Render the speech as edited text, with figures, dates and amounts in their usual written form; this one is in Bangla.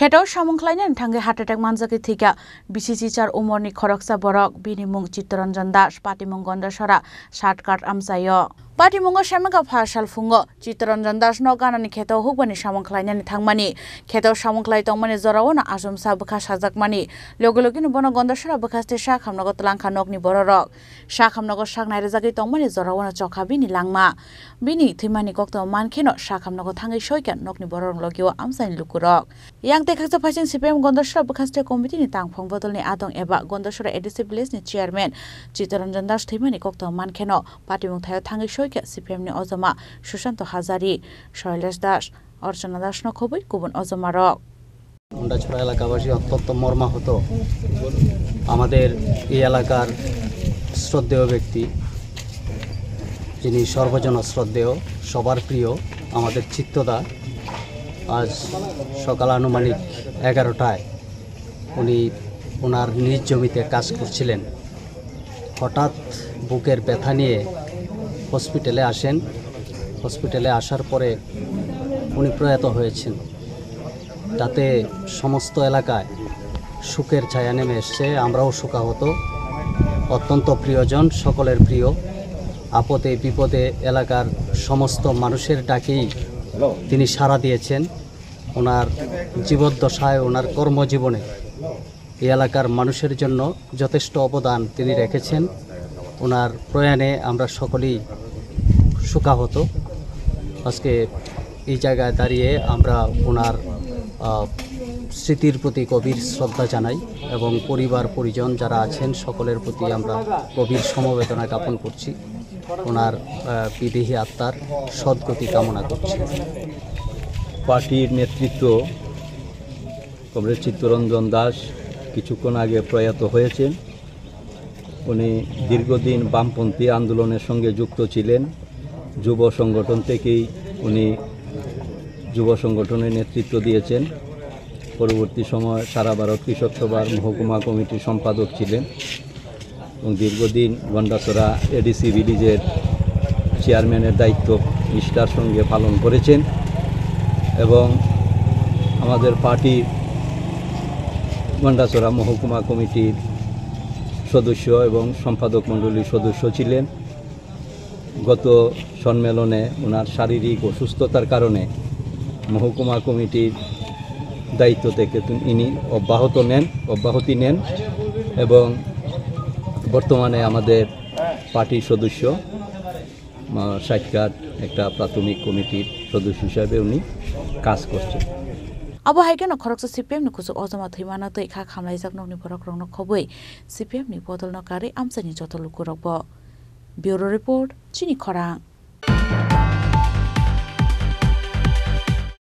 Kheto samungkhlaina thange heart attack manjaki thika BCC char umorni khoroksa borok binimung Chittoranjan Das patimung Gondasora shortcut amsayo Patimungo Shamaka Phashal Fungo, Chittoranjan Das no ganani Kheto hubani samungkhlaina thangmani Kheto samungklai tongmani zorawana asum sabukha sajakmani logologin bono Gondasora bukhaste shakhamnago tlangkha nokni bororok shakhamnago shaknai rejagi tongmani zorawana chokha bini langma bini thimani kokto mankheno shakhamnago thangai soikan nokni bororok logio amsaini lukurok yang tekaksa phasing CPM Gondasora bukhaste committee ni tangphong bodolni adong eba Gondasora ADC village ni chairman Chittoranjan Das thimani kokto mankheno patimung thayo thangai CPM ni ozoma Susanto Hazari, Shailesh Das, Archana Das no khoboi kubun ozoma rok Gandacherra এলাকাবাসী অত্যন্ত মর্মাহত আমাদের এই এলাকার শ্রদ্ধেয় ব্যক্তি যিনি সর্বজন শ্রদ্ধেয় সবার প্রিয় আমাদের চিত্তদা আজ সকাল আনুমানিক 11টায় উনি ওনার নিজ জমিতে কাজ করছিলেন হঠাৎ বুকের ব্যথা নিয়ে হসপিটালে আসেন হসপিটালে আসার পরে উনি প্রয়াত হয়েছেন তাতে সমস্ত এলাকায় শোকের ছায়া নেমে এসেছে আমরাও শোকাহত অত্যন্ত প্রিয়জন সকলের প্রিয় আপদে বিপদে এলাকার সমস্ত মানুষের ডাকেই তিনি সাড়া দিয়েছেন ওনার জীবদ্দশায় ওনার কর্মজীবনে এই এলাকার মানুষের জন্য যথেষ্ট অবদান তিনি রেখেছেন ওনার প্রয়াণে আমরা সকলেই শোকাহত আজকে এই জায়গায় দাঁড়িয়ে আমরা ওনার স্মৃতির প্রতি গভীর শ্রদ্ধা জানাই এবং পরিবার পরিজন যারা আছেন সকলের প্রতি আমরা গভীর সমবেদনা জ্ঞাপন করছি ওনার বিদেহী আত্মার সদ্গতি কামনা করছি পার্টির নেতৃত্ব কমরেড চিত্তরঞ্জন দাস কিছুক্ষণ আগে প্রয়াত হয়েছেন উনি দীর্ঘদিন বামপন্থী আন্দোলনের সঙ্গে যুক্ত ছিলেন যুব সংগঠন থেকেই উনি যুব সংগঠনের নেতৃত্ব দিয়েছেন পরবর্তী সময় সারা ভারত কৃষক সভার মহকুমা কমিটির সম্পাদক ছিলেন এবং দীর্ঘদিন গন্ডাছড়া এডিসি ভিলেজের চেয়ারম্যানের দায়িত্ব নিষ্ঠার সঙ্গে পালন করেছেন এবং আমাদের পার্টির গন্ডাছড়া মহকুমা কমিটির সদস্য এবং সম্পাদক মণ্ডলীর সদস্য ছিলেন গত সম্মেলনে ওনার শারীরিক অসুস্থতার কারণে মহকুমা কমিটির দায়িত্ব থেকে ইনি অব্যাহতি নেন এবং বর্তমানে আমাদের পার্টির সদস্য সাক্ষাৎ একটা প্রাথমিক কমিটির সদস্য হিসাবে উনি কাজ করছেন Abo haike no khoroksa CPM ni kusu ozoma thimana tei kha khamlaijak nokni borok rong no khoboi CPM ni bodol no kari amsani jotolukurok bo Bureau Report Chini Khorang